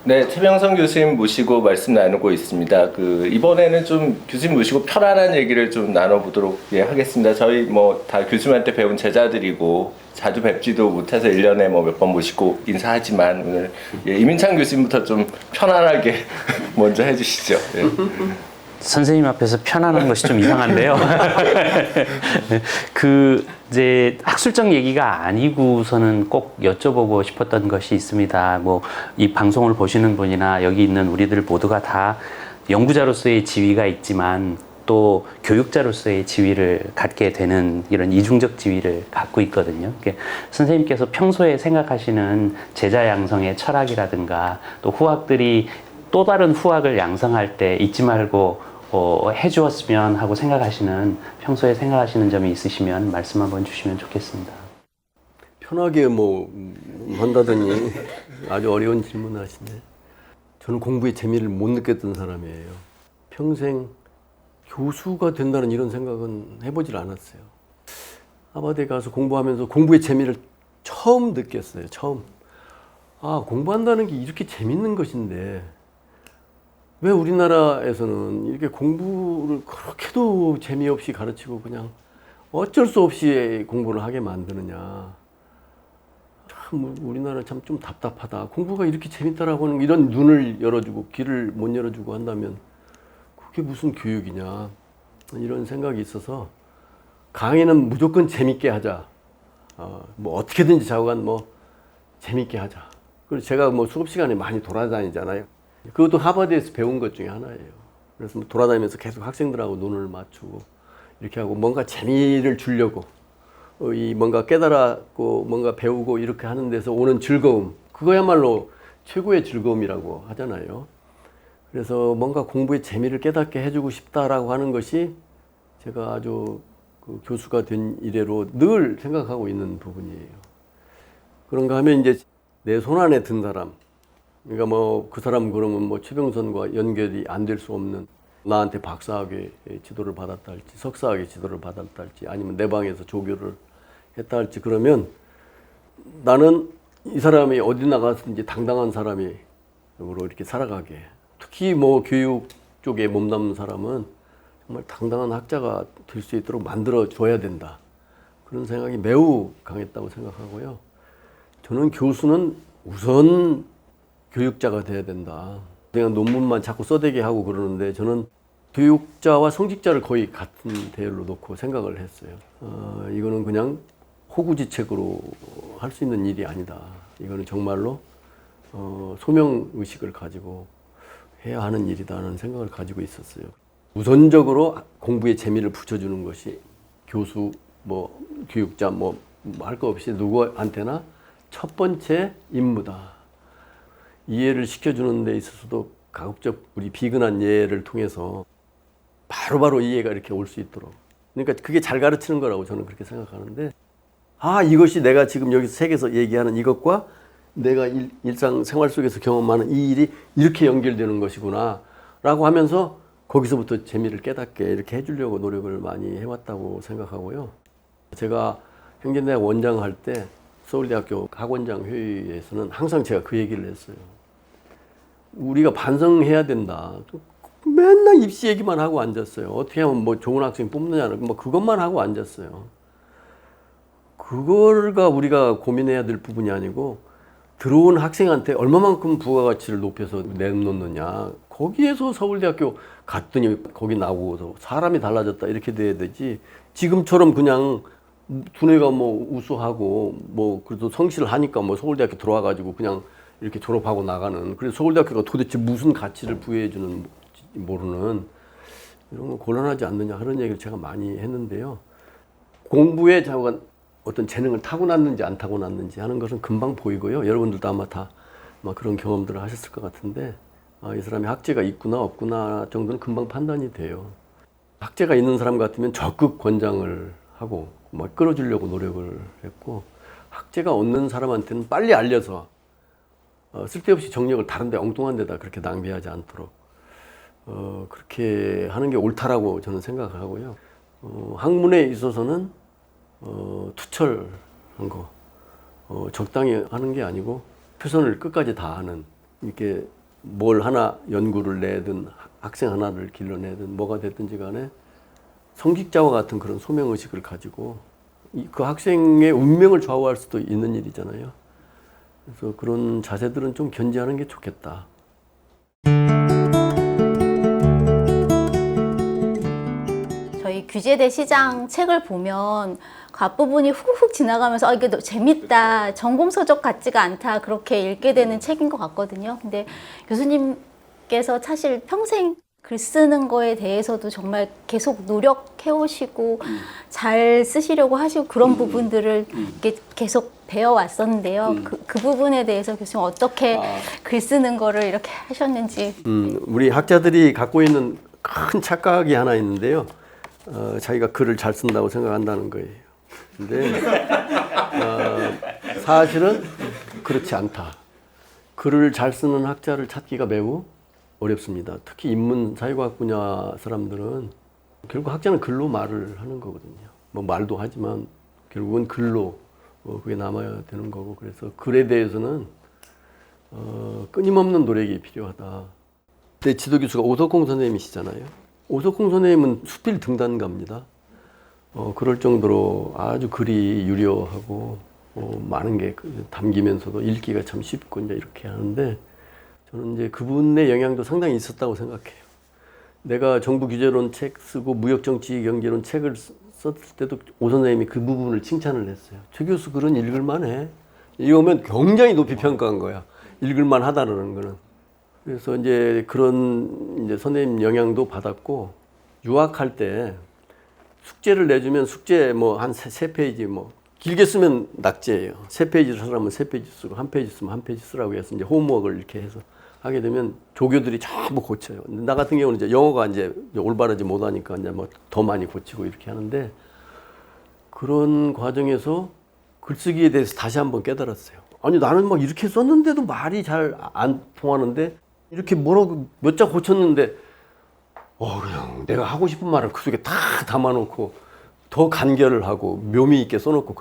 네, 최병선 교수님 모시고 말씀 나누고 있습니다. 이번에는 좀 교수님 모시고 편안한 얘기를 좀 나눠보도록 하겠습니다. 저희 뭐 다 교수님한테 배운 제자들이고 자주 뵙지도 못해서 1년에 뭐 몇 번 모시고 인사하지만 오늘 이민창 교수님부터 좀 편안하게 먼저 해주시죠. 예. 선생님 앞에서 편안한 것이 좀 이상한데요. 이제 학술적 얘기가 아니고서는 꼭 여쭤보고 싶었던 것이 있습니다. 뭐 이 방송을 보시는 분이나 여기 있는 우리들 모두가 다 연구자로서의 지위가 있지만 또 교육자로서의 지위를 갖게 되는 이런 이중적 지위를 갖고 있거든요. 선생님께서 평소에 생각하시는 제자 양성의 철학이라든가 또 후학들이 또 다른 후학을 양성할 때 잊지 말고 해주었으면 하고 평소에 생각하시는 점이 있으시면 말씀 한번 주시면 좋겠습니다. 편하게 한다더니 아주 어려운 질문을 하시네. 저는 공부의 재미를 못 느꼈던 사람이에요. 평생 교수가 된다는 이런 생각은 해보질 않았어요. 하버드에 가서 공부하면서 공부의 재미를 처음 느꼈어요. 처음. 공부한다는 게 이렇게 재밌는 것인데 왜 우리나라에서는 이렇게 공부를 그렇게도 재미없이 가르치고 그냥 어쩔 수 없이 공부를 하게 만드느냐. 참 우리나라 참 좀 답답하다. 공부가 이렇게 재밌다라고 하는 이런 눈을 열어주고 길을 못 열어주고 한다면 그게 무슨 교육이냐. 이런 생각이 있어서 강의는 무조건 재밌게 하자. 어떻게든지 좌우간 재밌게 하자. 그리고 제가 수업 시간에 많이 돌아다니잖아요. 그것도 하버드에서 배운 것 중에 하나예요. 그래서 돌아다니면서 계속 학생들하고 눈을 맞추고 이렇게 하고 뭔가 재미를 주려고 뭔가 깨달았고 뭔가 배우고 이렇게 하는 데서 오는 즐거움, 그거야말로 최고의 즐거움이라고 하잖아요. 그래서 뭔가 공부의 재미를 깨닫게 해주고 싶다라고 하는 것이 제가 아주 교수가 된 이래로 늘 생각하고 있는 부분이에요. 그런가 하면 이제 내 손 안에 든 사람, 그러니까 그 사람 그러면 최병선과 연결이 안 될 수 없는, 나한테 박사학위 지도를 받았다 할지 석사학위 지도를 받았다 할지 아니면 내 방에서 조교를 했다 할지, 그러면 나는 이 사람이 어디 나가서든지 당당한 사람으로 이렇게 살아가게, 특히 교육 쪽에 몸담는 사람은 정말 당당한 학자가 될 수 있도록 만들어 줘야 된다. 그런 생각이 매우 강했다고 생각하고요. 저는 교수는 우선 교육자가 돼야 된다. 그냥 논문만 자꾸 써대게 하고 그러는데 저는 교육자와 성직자를 거의 같은 대열로 놓고 생각을 했어요. 이거는 그냥 호구지책으로 할 수 있는 일이 아니다. 이거는 정말로 소명의식을 가지고 해야 하는 일이다라는 생각을 가지고 있었어요. 우선적으로 공부에 재미를 붙여주는 것이 교수, 교육자, 할 거 없이 누구한테나 첫 번째 임무다. 이해를 시켜주는 데 있어서도 가급적 우리 비근한 예를 통해서 바로바로 이해가 이렇게 올 수 있도록, 그러니까 그게 잘 가르치는 거라고 저는 그렇게 생각하는데, 이것이 내가 지금 여기서 책에서 얘기하는 이것과 내가 일상생활 속에서 경험하는 이 일이 이렇게 연결되는 것이구나 라고 하면서 거기서부터 재미를 깨닫게 이렇게 해주려고 노력을 많이 해왔다고 생각하고요. 제가 행정대학 원장 할 때 서울대학교 학원장 회의에서는 항상 제가 그 얘기를 했어요. 우리가 반성해야 된다. 맨날 입시 얘기만 하고 앉았어요. 어떻게 하면 좋은 학생 뽑느냐는 그것만 하고 앉았어요. 그걸가 우리가 고민해야 될 부분이 아니고, 들어온 학생한테 얼마만큼 부가가치를 높여서 내놓느냐. 거기에서 서울대학교 갔더니 거기 나오고서 사람이 달라졌다 이렇게 돼야 되지, 지금처럼 그냥 두뇌가 우수하고 그래도 성실을 하니까 서울대학교 들어와가지고 그냥 이렇게 졸업하고 나가는, 그래서 서울대학교가 도대체 무슨 가치를 부여해주는 모르는, 이런 건 곤란하지 않느냐 하는 얘기를 제가 많이 했는데요. 공부에 어떤 재능을 타고났는지 안 타고났는지 하는 것은 금방 보이고요. 여러분들도 아마 다 그런 경험들을 하셨을 것 같은데, 이 사람이 학재가 있구나 없구나 정도는 금방 판단이 돼요. 학재가 있는 사람 같으면 적극 권장을 하고 끌어주려고 노력을 했고, 학재가 없는 사람한테는 빨리 알려서 쓸데없이 정력을 다른 데 엉뚱한 데다 그렇게 낭비하지 않도록 그렇게 하는 게 옳다라고 저는 생각하고요. 학문에 있어서는 투철한 거 적당히 하는 게 아니고 최선을 끝까지 다하는, 이렇게 뭘 하나 연구를 내든 학생 하나를 길러내든 뭐가 됐든지 간에 성직자와 같은 그런 소명의식을 가지고 그 학생의 운명을 좌우할 수도 있는 일이잖아요. 그래서 그런 자세들은 좀 견지하는 게 좋겠다. 저희 규제대 시장 책을 보면 그 앞부분이 훅훅 지나가면서 이게 재밌다, 전공서적 같지가 않다 그렇게 읽게 되는 책인 것 같거든요. 근데 교수님께서 사실 평생 글 쓰는 거에 대해서도 정말 계속 노력해 오시고 잘 쓰시려고 하시고 그런 부분들을 이렇게 계속 배워왔었는데요. 그 부분에 대해서 교수님 어떻게 글 쓰는 거를 이렇게 하셨는지. 우리 학자들이 갖고 있는 큰 착각이 하나 있는데요. 자기가 글을 잘 쓴다고 생각한다는 거예요. 근데 사실은 그렇지 않다. 글을 잘 쓰는 학자를 찾기가 매우 어렵습니다. 특히 인문 사회과학 분야 사람들은 결국 학자는 글로 말을 하는 거거든요. 뭐 말도 하지만 결국은 글로 그게 남아야 되는 거고, 그래서 글에 대해서는 끊임없는 노력이 필요하다. 내 지도 교수가 오석홍 선생님이시잖아요. 오석홍 선생님은 수필 등단가입니다. 그럴 정도로 아주 글이 유려하고 많은 게 담기면서도 읽기가 참 쉽고 이제 이렇게 하는데, 저는 이제 그분의 영향도 상당히 있었다고 생각해요. 내가 정부 규제론 책 쓰고 무역정치 경제론 책을 썼을 때도 오 선생님이 그 부분을 칭찬을 했어요. 최 교수 글은 읽을만 해. 이거면 굉장히 높이 평가한 거야. 읽을만 하다는 거는. 그래서 이제 그런 이제 선생님 영향도 받았고, 유학할 때 숙제를 내주면 숙제 뭐 한 세 페이지 뭐 길게 쓰면 낙제예요. 3페이지를 쓰라면 3페이지 쓰고 1페이지 쓰면 1페이지 쓰라고 해서 이제 홈워크를 이렇게 해서 하게 되면 조교들이 전부 고쳐요. 나 같은 경우는 이제 영어가 이제 올바르지 못하니까 이제 뭐 더 많이 고치고 이렇게 하는데, 그런 과정에서 글쓰기에 대해서 다시 한번 깨달았어요. 아니 나는 막 이렇게 썼는데도 말이 잘 안 통하는데, 이렇게 뭐라고 몇 자 고쳤는데 그냥 내가 하고 싶은 말을 그 속에 다 담아놓고 더 간결을 하고 묘미 있게 써놓고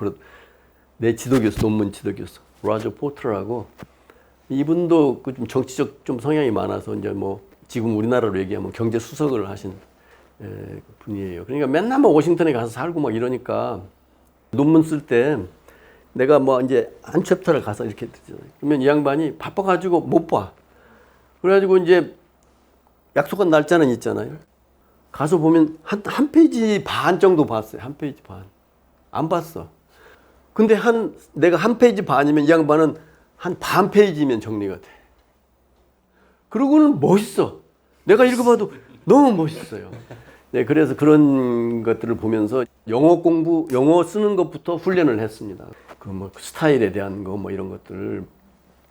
내 지도교수, 논문 지도교수 로저 포트라고, 이분도 그 좀 정치적 좀 성향이 많아서 이제 뭐 지금 우리나라로 얘기하면 경제 수석을 하신 분이에요. 그러니까 맨날 뭐 워싱턴에 가서 살고 막 이러니까 논문 쓸 때 내가 뭐 이제 한 챕터를 가서 이렇게 듣잖아요. 그러면 이 양반이 바빠가지고 못 봐. 그래가지고 이제 약속한 날짜는 있잖아요. 가서 보면 한 페이지 반 정도 봤어요. 한 페이지 반. 안 봤어. 근데 내가 한 페이지 반이면 이 양반은 한 반 페이지면 정리가 돼. 그러고는 멋있어. 내가 읽어봐도 너무 멋있어요. 네, 그래서 그런 것들을 보면서 영어 쓰는 것부터 훈련을 했습니다. 그 뭐 스타일에 대한 거 뭐 이런 것들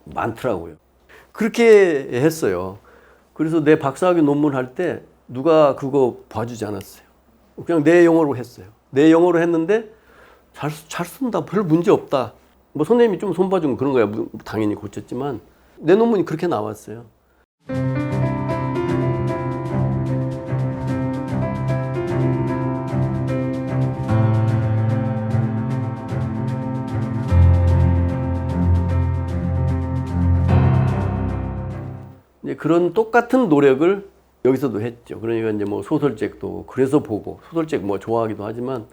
많더라고요. 그렇게 했어요. 그래서 내 박사학위 논문 할 때 누가 그거 봐주지 않았어요. 그냥 내 영어로 했어요. 내 영어로 했는데 잘 쓴다. 별 문제 없다. 뭐 선생님이 좀 손봐주면 그런 거야. 당연히 고쳤지만 내 논문이 그렇게 나왔어요. 이제 그런 똑같은 노력을 여기서도 했죠. 그러니까 이제 뭐 소설책도 그래서 보고, 소설책 뭐 좋아하기도 하지만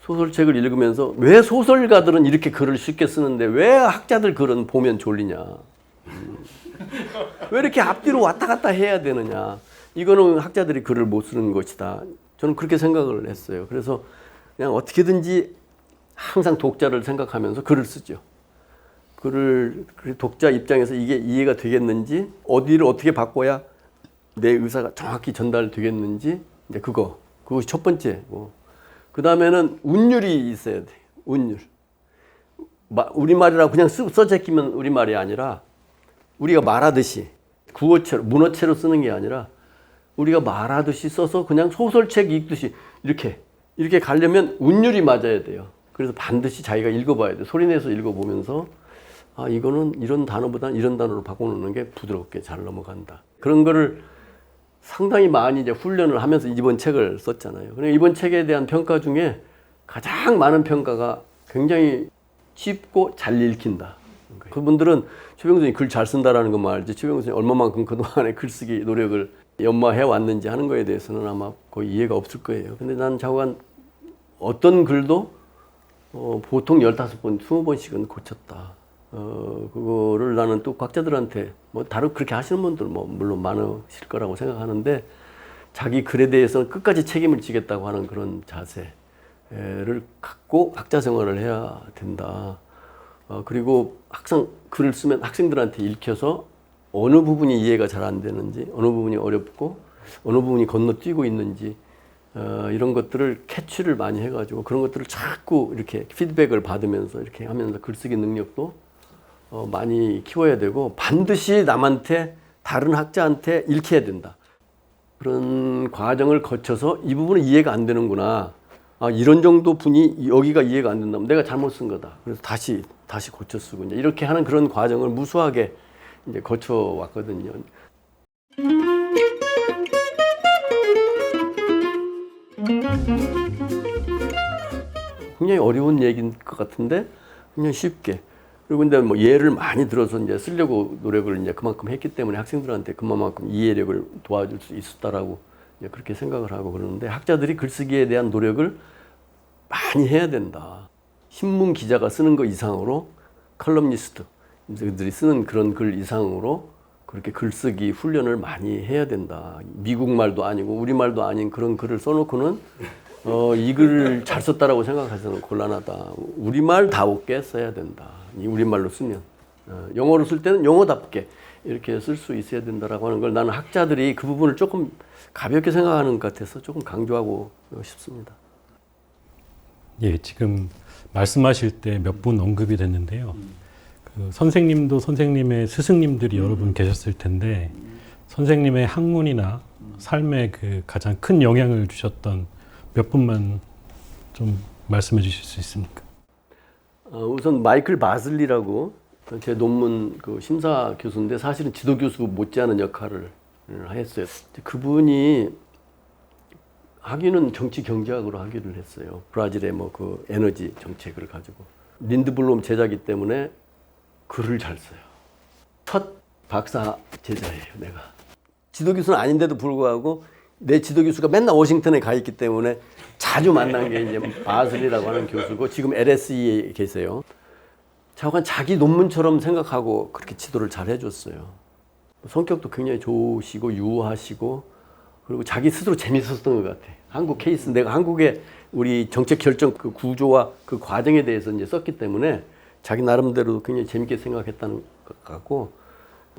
소설책을 읽으면서 왜 소설가들은 이렇게 글을 쉽게 쓰는데 왜 학자들 글은 보면 졸리냐. 왜 이렇게 앞뒤로 왔다 갔다 해야 되느냐. 이거는 학자들이 글을 못 쓰는 것이다. 저는 그렇게 생각을 했어요. 그래서 그냥 어떻게든지 항상 독자를 생각하면서 글을 쓰죠. 글을 독자 입장에서 이게 이해가 되겠는지, 어디를 어떻게 바꿔야 내 의사가 정확히 전달되겠는지, 이제 그것이 첫 번째고, 그 다음에는 운율이 있어야 돼. 운율. 우리말이라고 그냥 써제끼면 우리말이 아니라, 우리가 말하듯이 구어체로, 문어체로 쓰는 게 아니라 우리가 말하듯이 써서 그냥 소설책 읽듯이 이렇게 가려면 운율이 맞아야 돼요. 그래서 반드시 자기가 읽어봐야 돼. 소리내서 읽어보면서 이거는 이런 단어보다는 이런 단어로 바꿔놓는 게 부드럽게 잘 넘어간다. 그런 거를 상당히 많이 이제 훈련을 하면서 이번 책을 썼잖아요. 그러니까 이번 책에 대한 평가 중에 가장 많은 평가가 굉장히 쉽고 잘 읽힌다. 그분들은 최병선이 글 잘 쓴다라는 것만 알지 최병선이 얼마만큼 그동안에 글쓰기 노력을 연마해 왔는지 하는 거에 대해서는 아마 거의 이해가 없을 거예요. 근데 난 좌우간 어떤 글도 보통 15번, 20번씩은 고쳤다. 그거를 나는 또 학자들한테 뭐 다른 그렇게 하시는 분들 뭐 물론 많으실 거라고 생각하는데 자기 글에 대해서는 끝까지 책임을 지겠다고 하는 그런 자세를 갖고 학자 생활을 해야 된다. 그리고 항상 글을 쓰면 학생들한테 읽혀서 어느 부분이 이해가 잘 안 되는지, 어느 부분이 어렵고, 어느 부분이 건너뛰고 있는지, 이런 것들을 캐치를 많이 해가지고 그런 것들을 자꾸 이렇게 피드백을 받으면서 이렇게 하면서 글쓰기 능력도 많이 키워야 되고 반드시 남한테, 다른 학자한테 읽혀야 된다. 그런 과정을 거쳐서 이 부분은 이해가 안 되는구나. 이런 정도 분이 여기가 이해가 안 된다면 내가 잘못 쓴 거다. 그래서 다시 고쳐 쓰고 이제 이렇게 하는 그런 과정을 무수하게 이제 거쳐 왔거든요. 굉장히 어려운 얘기인 것 같은데 그냥 쉽게. 그리고 근데 뭐 예를 많이 들어서 이제 쓰려고 노력을 이제 그만큼 했기 때문에 학생들한테 그만큼 이해력을 도와줄 수 있었다라고 이제 그렇게 생각을 하고 그러는데 학자들이 글쓰기에 대한 노력을 많이 해야 된다. 신문 기자가 쓰는 거 이상으로 컬럼니스트 그들이 쓰는 그런 글 이상으로 그렇게 글쓰기 훈련을 많이 해야 된다. 미국 말도 아니고 우리 말도 아닌 그런 글을 써놓고는 이 글을 잘 썼다라고 생각해서는 곤란하다. 우리말다웠게 써야 된다. 이 우리말로 쓰면 영어로 쓸 때는 영어답게 이렇게 쓸 수 있어야 된다라고 하는 걸 나는 학자들이 그 부분을 조금 가볍게 생각하는 것 같아서 조금 강조하고 싶습니다. 예, 지금 말씀하실 때 몇 분 언급이 됐는데요. 그 선생님도 선생님의 스승님들이 여러 분 계셨을 텐데 선생님의 학문이나 삶에 그 가장 큰 영향을 주셨던 몇 분만 좀 말씀해 주실 수 있습니까? 우선 마이클 바슬리라고 제 논문 그 심사 교수인데 사실은 지도 교수 못지않은 역할을 했어요. 그분이 학위는 정치 경제학으로 학위를 했어요. 브라질의 뭐 그 에너지 정책을 가지고 린드블롬 제자기 때문에 글을 잘 써요. 첫 박사 제자예요, 내가. 지도 교수는 아닌데도 불구하고 내 지도 교수가 맨날 워싱턴에 가 있기 때문에 자주 만난 게 이제 바슬리라고 하는 교수고 지금 LSE에 계세요. 좌우간 자기 논문처럼 생각하고 그렇게 지도를 잘 해줬어요. 성격도 굉장히 좋으시고 유하시고 그리고 자기 스스로 재밌었던 것 같아. 한국 케이스 내가 한국의 우리 정책 결정 그 구조와 그 과정에 대해서 이제 썼기 때문에 자기 나름대로 굉장히 재밌게 생각했다는 것 같고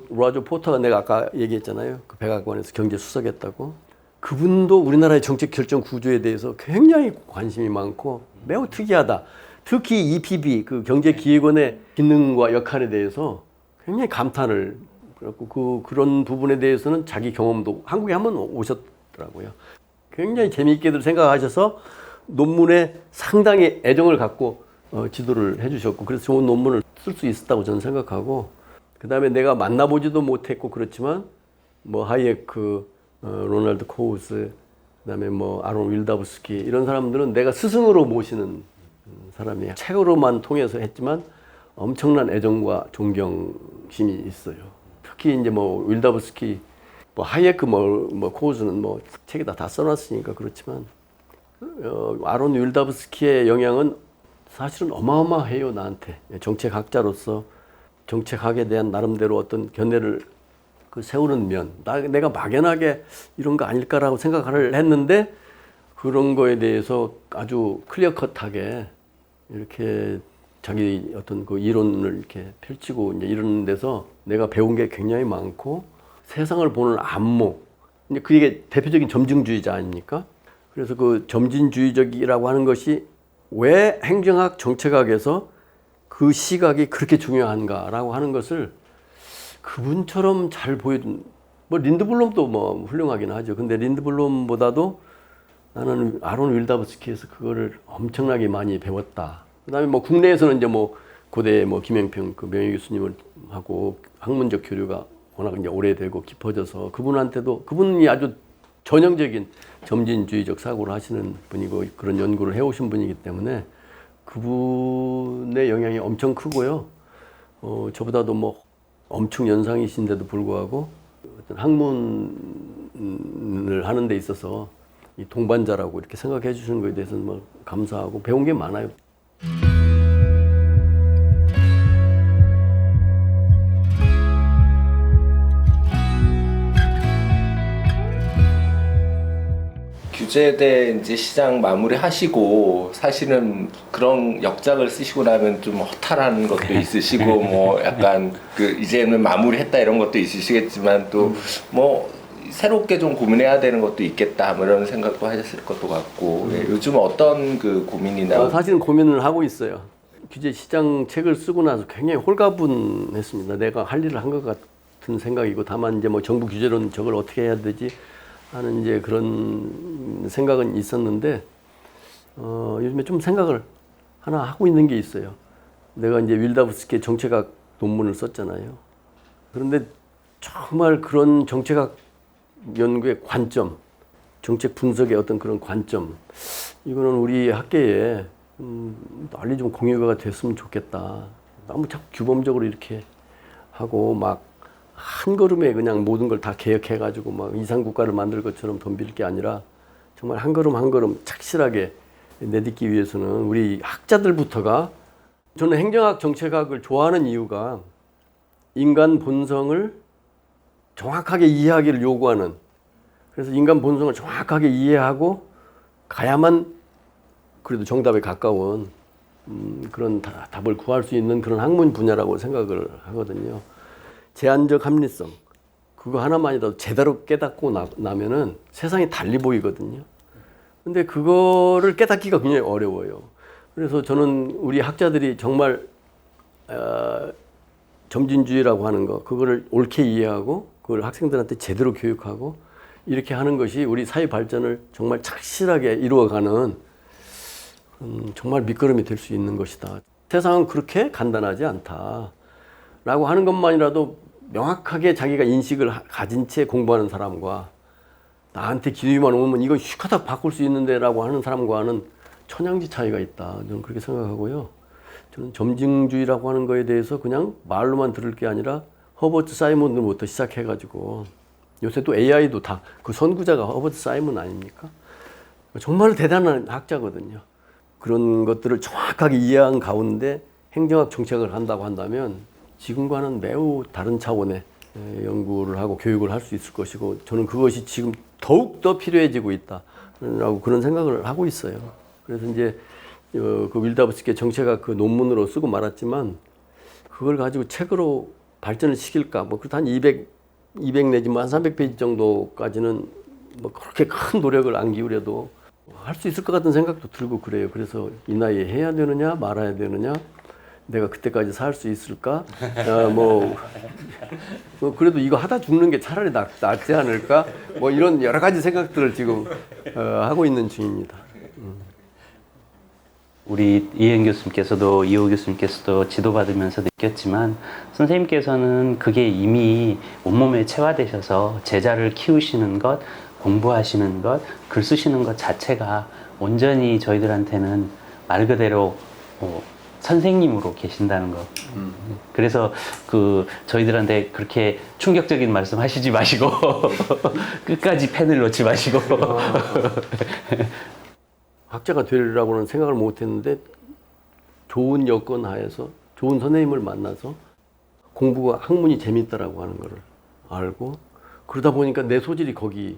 로저 포터가 내가 아까 얘기했잖아요. 그 백악관에서 경제 수석했다고. 그분도 우리나라의 정책 결정 구조에 대해서 굉장히 관심이 많고 매우 특이하다. 특히 EPB 그 경제기획원의 기능과 역할에 대해서 굉장히 감탄을 그랬고 그런 부분에 대해서는 자기 경험도 한국에 한번 오셨더라고요. 굉장히 재미있게들 생각하셔서 논문에 상당히 애정을 갖고 지도를 해주셨고 그래서 좋은 논문을 쓸 수 있었다고 저는 생각하고 그 다음에 내가 만나보지도 못했고 그렇지만 뭐 하이에크, 로널드 코우스, 그 다음에 뭐 아론 윌다브스키 이런 사람들은 내가 스승으로 모시는 사람이에요. 책으로만 통해서 했지만 엄청난 애정과 존경심이 있어요. 특히 이제 뭐 윌다브스키, 뭐 하이에크, 뭐 코우스는 뭐 책에다 다 써놨으니까 그렇지만 아론 윌다브스키의 영향은 사실은 어마어마해요 나한테. 정책학자로서 정책학에 대한 나름대로 어떤 견해를 세우는 면, 내가 막연하게 이런 거 아닐까라고 생각을 했는데 그런 거에 대해서 아주 클리어컷하게 이렇게 자기 어떤 그 이론을 이렇게 펼치고 이제 이런 데서 내가 배운 게 굉장히 많고 세상을 보는 안목, 이제 그게 대표적인 점진주의자 아닙니까? 그래서 그 점진주의적이라고 하는 것이 왜 행정학, 정책학에서 그 시각이 그렇게 중요한가라고 하는 것을 그분처럼 잘 보여준, 뭐 린드블롬도 뭐 훌륭하긴 하죠. 근데 린드블롬보다도 나는 아론 윌다브스키에서 그거를 엄청나게 많이 배웠다. 그다음에 뭐 국내에서는 이제 뭐 고대 뭐 김영평 그 명예 교수님을 하고 학문적 교류가 워낙 이제 오래되고 깊어져서 그분한테도 그분이 아주 전형적인 점진주의적 사고를 하시는 분이고 그런 연구를 해오신 분이기 때문에 그분의 영향이 엄청 크고요. 저보다도 뭐 엄청 연상이신데도 불구하고 어떤 학문을 하는 데 있어서 이 동반자라고 이렇게 생각해 주시는 거에 대해서는 뭐 감사하고 배운 게 많아요. 규제대 이제 시장 마무리하시고 사실은 그런 역작을 쓰시고 나면 좀 허탈한 것도 있으시고 뭐 약간 그 이제는 마무리했다 이런 것도 있으시겠지만 또 뭐 새롭게 좀 고민해야 되는 것도 있겠다 뭐 이런 생각도 하셨을 것도 같고 예, 요즘 어떤 그 고민이나 사실은 고민을 하고 있어요. 규제 시장 책을 쓰고 나서 굉장히 홀가분했습니다. 내가 할 일을 한 것 같은 생각이고 다만 이제 뭐 정부 규제로는 저걸 어떻게 해야 되지 하는 이제 그런 생각은 있었는데 요즘에 좀 생각을 하나 하고 있는 게 있어요. 내가 이제 윌다우스키의 정책학 논문을 썼잖아요. 그런데 정말 그런 정책학 연구의 관점, 정책 분석의 어떤 그런 관점, 이거는 우리 학계에 빨리 좀 공유가 됐으면 좋겠다. 너무 자꾸 규범적으로 이렇게 하고 막 한 걸음에 그냥 모든 걸 다 개혁해가지고 막 이상국가를 만들 것처럼 덤빌 게 아니라 정말 한 걸음 한 걸음 착실하게 내딛기 위해서는 우리 학자들부터가 저는 행정학, 정책학을 좋아하는 이유가 인간 본성을 정확하게 이해하기를 요구하는 그래서 인간 본성을 정확하게 이해하고 가야만 그래도 정답에 가까운 그런 답을 구할 수 있는 그런 학문 분야라고 생각을 하거든요. 제한적 합리성 그거 하나만이라도 제대로 깨닫고 나면은 세상이 달리 보이거든요. 근데 그거를 깨닫기가 굉장히 어려워요. 그래서 저는 우리 학자들이 정말 점진주의라고 하는 거 그거를 옳게 이해하고 그걸 학생들한테 제대로 교육하고 이렇게 하는 것이 우리 사회 발전을 정말 착실하게 이루어가는 정말 밑거름이 될 수 있는 것이다. 세상은 그렇게 간단하지 않다라고 하는 것만이라도 명확하게 자기가 인식을 가진 채 공부하는 사람과 나한테 기회만 오면 이건 슉하다 바꿀 수 있는데 라고 하는 사람과는 천양지 차이가 있다. 저는 그렇게 생각하고요. 저는 점진주의라고 하는 거에 대해서 그냥 말로만 들을 게 아니라 허버트 사이먼부터 시작해가지고 요새 또 AI도 다 그 선구자가 허버트 사이먼 아닙니까? 정말 대단한 학자거든요. 그런 것들을 정확하게 이해한 가운데 행정학 정책을 한다고 한다면 지금과는 매우 다른 차원의 연구를 하고 교육을 할 수 있을 것이고 저는 그것이 지금 더욱 더 필요해지고 있다라고 그런 생각을 하고 있어요. 그래서 이제 그 윌다우스키의 정책학 그 논문으로 쓰고 말았지만 그걸 가지고 책으로 발전을 시킬까 뭐 그렇다 한 200 내지 뭐 한 300페이지 정도까지는 뭐 그렇게 큰 노력을 안 기울여도 할 수 있을 것 같은 생각도 들고 그래요. 그래서 이 나이에 해야 되느냐 말아야 되느냐 내가 그때까지 살 수 있을까? 뭐 그래도 이거 하다 죽는 게 차라리 낫지 않을까? 뭐 이런 여러 가지 생각들을 지금 하고 있는 중입니다. 우리 이혜영 교수님께서도 이호 교수님께서도 지도받으면서 느꼈지만 선생님께서는 그게 이미 온몸에 체화되셔서 제자를 키우시는 것, 공부하시는 것, 글 쓰시는 것 자체가 온전히 저희들한테는 말 그대로 선생님으로 계신다는 거. 그래서 그 저희들한테 그렇게 충격적인 말씀 하시지 마시고 끝까지 펜을 놓지 마시고 학자가 되리라고는 생각을 못했는데 좋은 여건 하에서 좋은 선생님을 만나서 공부가 학문이 재밌다라고 하는 거를 알고 그러다 보니까 내 소질이 거기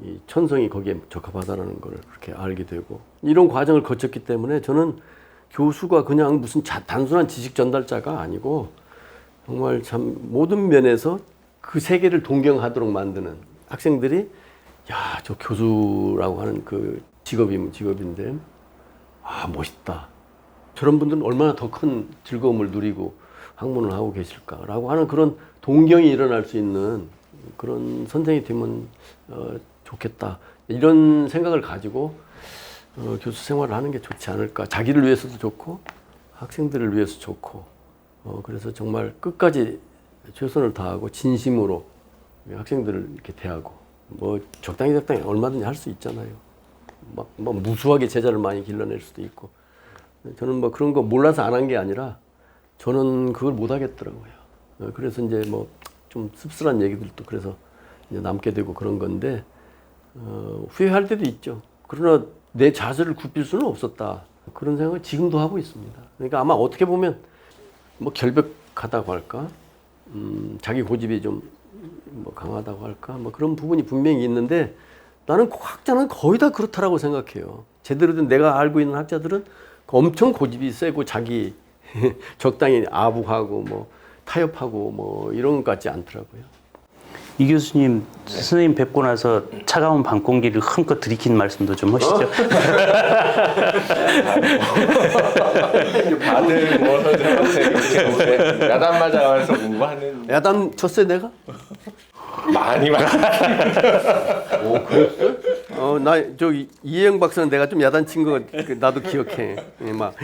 이 천성이 거기에 적합하다라는 걸 그렇게 알게 되고 이런 과정을 거쳤기 때문에 저는 교수가 그냥 무슨 단순한 지식 전달자가 아니고 정말 참 모든 면에서 그 세계를 동경하도록 만드는 학생들이 야, 저 교수라고 하는 그 직업인데 아, 멋있다. 저런 분들은 얼마나 더 큰 즐거움을 누리고 학문을 하고 계실까라고 하는 그런 동경이 일어날 수 있는 그런 선생이 되면 좋겠다. 이런 생각을 가지고 교수 생활을 하는 게 좋지 않을까. 자기를 위해서도 좋고 학생들을 위해서 좋고 그래서 정말 끝까지 최선을 다하고 진심으로 학생들을 이렇게 대하고 뭐 적당히 얼마든지 할 수 있잖아요. 막 무수하게 제자를 많이 길러낼 수도 있고 저는 뭐 그런 거 몰라서 안 한 게 아니라 저는 그걸 못 하겠더라고요. 그래서 이제 뭐 좀 씁쓸한 얘기들도 그래서 이제 남게 되고 그런 건데, 후회할 때도 있죠. 그러나 내 자세를 굽힐 수는 없었다. 그런 생각을 지금도 하고 있습니다. 그러니까 아마 어떻게 보면 뭐 결백하다고 할까, 자기 고집이 좀 뭐 강하다고 할까, 뭐 그런 부분이 분명히 있는데, 나는 학자는 거의 다 그렇다라고 생각해요. 제대로 된 내가 알고 있는 학자들은 엄청 고집이 세고 자기 적당히 아부하고 뭐 타협하고 뭐 이런 것 같지 않더라고요. 이 교수님, 선생님 뵙고 나서 차가운 밤 공기를 흔껏 들이킨 말씀도 좀 하시죠. 다들 모아서 이렇게 야단 맞아서 공부하는 야단 쳤어요 내가? 많이 나 저기 이혜영 박사는 내가 좀 야단친 거 나도 기억해. 막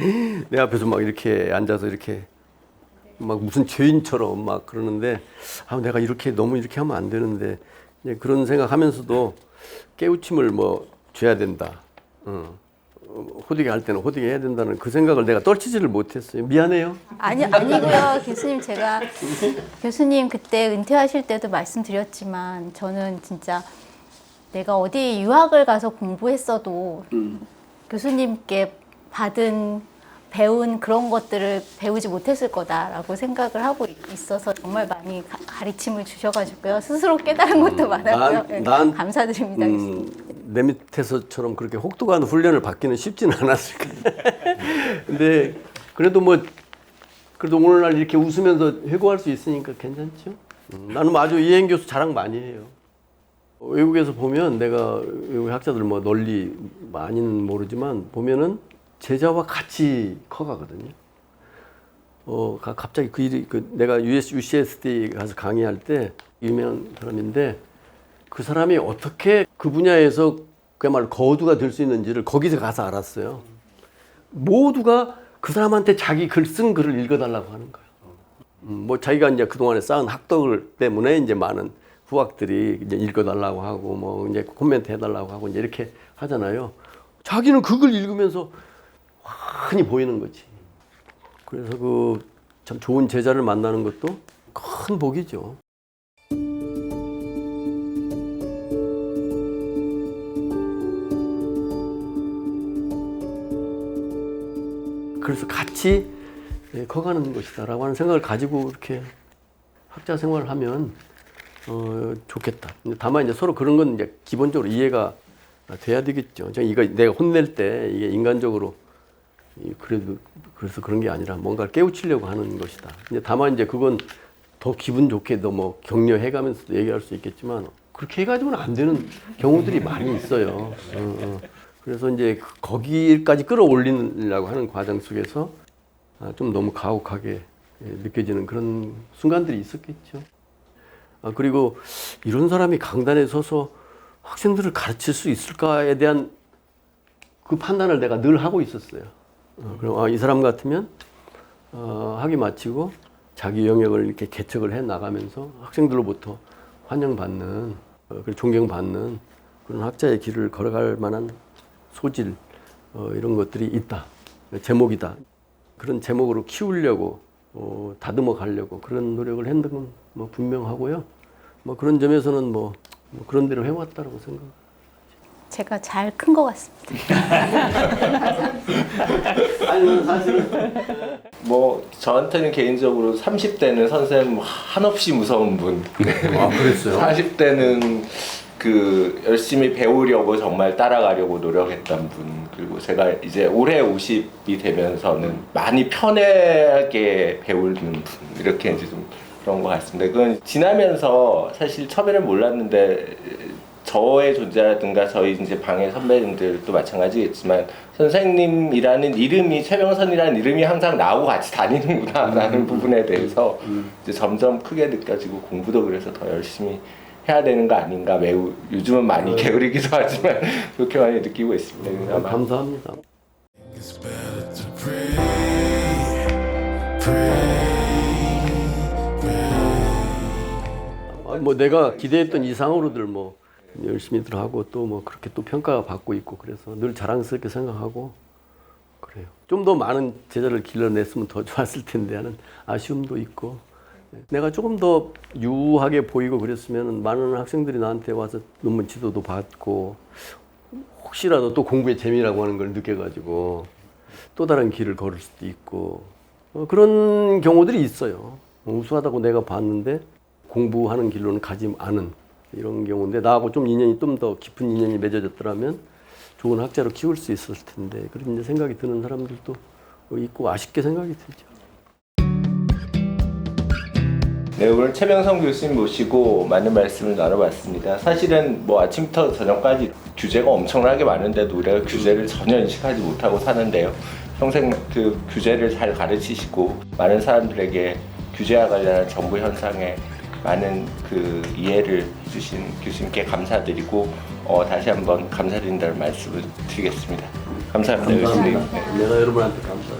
내 앞에서 막 이렇게 앉아서 이렇게 막 무슨 죄인처럼 막 그러는데, 내가 이렇게 너무 이렇게 하면 안 되는데, 이제 그런 생각하면서도 깨우침을 뭐 줘야 된다. 호되게 할 때는 호되게 해야 된다는 그 생각을 내가 떨치지를 못했어요. 미안해요. 아니고요. 교수님, 제가 교수님 그때 은퇴하실 때도 말씀드렸지만 저는 진짜 내가 어디 유학을 가서 공부했어도 교수님께 배운 그런 것들을 배우지 못했을 거다라고 생각을 하고 있어서 정말 많이 가르침을 주셔가지고요. 스스로 깨달은 것도 많았고요. 난 감사드립니다. 교수님. 내 밑에서처럼 그렇게 혹독한 훈련을 받기는 쉽지는 않았을 거예요. 근데 그래도 오늘날 이렇게 웃으면서 회고할 수 있으니까 괜찮죠? 나는 아주 이혜영 교수 자랑 많이 해요. 외국에서 보면 내가 외국 학자들 뭐 널리 많이는 모르지만 보면은 제자와 같이 커가거든요. 갑자기 그 일이, 내가 UCSD 가서 강의할 때 유명한 사람인데, 그 사람이 어떻게 그 분야에서 그야말로 거두가 될 수 있는지를 거기서 가서 알았어요. 모두가 그 사람한테 자기 쓴 글을 읽어달라고 하는 거예요. 뭐 자기가 이제 그동안에 쌓은 학덕을 때문에 이제 많은 후학들이 이제 읽어달라고 하고 뭐 이제 코멘트 해달라고 하고 이제 이렇게 하잖아요. 자기는 그 글 읽으면서 환히 보이는 거지. 그래서 참 좋은 제자를 만나는 것도 큰 복이죠. 그래서 같이 커가는 것이다라고 하는 생각을 가지고 이렇게 학자 생활을 하면 좋겠다. 다만 이제 서로 그런 건 이제 기본적으로 이해가 돼야 되겠죠. 이거 내가 혼낼 때 이게 인간적으로 그래서 그런 게 아니라 뭔가를 깨우치려고 하는 것이다. 이제 다만 이제 그건 더 기분 좋게도 뭐 격려해가면서도 얘기할 수 있겠지만, 그렇게 해가지고는 안 되는 경우들이 많이 있어요. 그래서 이제 거기까지 끌어올리려고 하는 과정 속에서 좀 너무 가혹하게 느껴지는 그런 순간들이 있었겠죠. 그리고 이런 사람이 강단에 서서 학생들을 가르칠 수 있을까에 대한 그 판단을 내가 늘 하고 있었어요. 그럼 이 사람 같으면 학위 마치고 자기 영역을 이렇게 개척을 해 나가면서 학생들로부터 환영받는, 그리고 존경받는 그런 학자의 길을 걸어갈 만한 소질, 이런 것들이 있다. 제목이다. 그런 제목으로 키우려고 다듬어 가려고 그런 노력을 했는 건 뭐 분명하고요. 뭐 그런 점에서는 뭐 그런 대로 해왔다라고 생각합니다. 제가 잘 큰 것 같습니다. 아니, 사실은 뭐 저한테는 개인적으로 30대는 선생님 한없이 무서운 분. 그랬어요? 40대는 열심히 배우려고 정말 따라가려고 노력했던 분. 그리고 제가 이제 올해 50이 되면서는 많이 편하게 배우는 분. 이렇게 이제 좀 그런 것 같습니다. 그건 지나면서 사실 처음에는 몰랐는데 저의 존재라든가 저희 이제 방의 선배님들도 마찬가지겠지만 선생님이라는 이름이, 최병선이라는 이름이 항상 나하고 같이 다니는구나라는 부분에 대해서 이제 점점 크게 느껴지고, 공부도 그래서 더 열심히 해야 되는 거 아닌가, 매우 요즘은 많이 게으르기도 하지만 그렇게 많이 느끼고 있습니다. 아마 감사합니다. It's better to pray, pray. 뭐 내가 기대했던 이상으로들 뭐 열심히들 하고 또 뭐 그렇게 또 평가받고 있고, 그래서 늘 자랑스럽게 생각하고 그래요. 좀 더 많은 제자를 길러냈으면 더 좋았을 텐데 하는 아쉬움도 있고, 내가 조금 더 유하게 보이고 그랬으면 많은 학생들이 나한테 와서 논문 지도도 받고 혹시라도 또 공부의 재미라고 하는 걸 느껴가지고 또 다른 길을 걸을 수도 있고, 그런 경우들이 있어요. 우수하다고 내가 봤는데 공부하는 길로는 가지 않은 이런 경우인데, 나하고 좀 인연이 좀 더 깊은 인연이 맺어졌더라면 좋은 학자로 키울 수 있었을 텐데, 그런 이제 생각이 드는 사람들도 있고 아쉽게 생각이 들죠. 네, 오늘 최명성 교수님 모시고 많은 말씀을 나눠봤습니다. 사실은 뭐 아침부터 저녁까지 규제가 엄청나게 많은데도 우리가 규제를 전혀 인식하지 못하고 사는데요. 평생 그 규제를 잘 가르치시고 많은 사람들에게 규제와 관련한 정부 현상에 많은 그 이해를 해주신 교수님께 감사드리고 다시 한번 감사드린다는 말씀을 드리겠습니다. 감사합니다, 교수님. 네. 내가 여러분한테 감사합니다.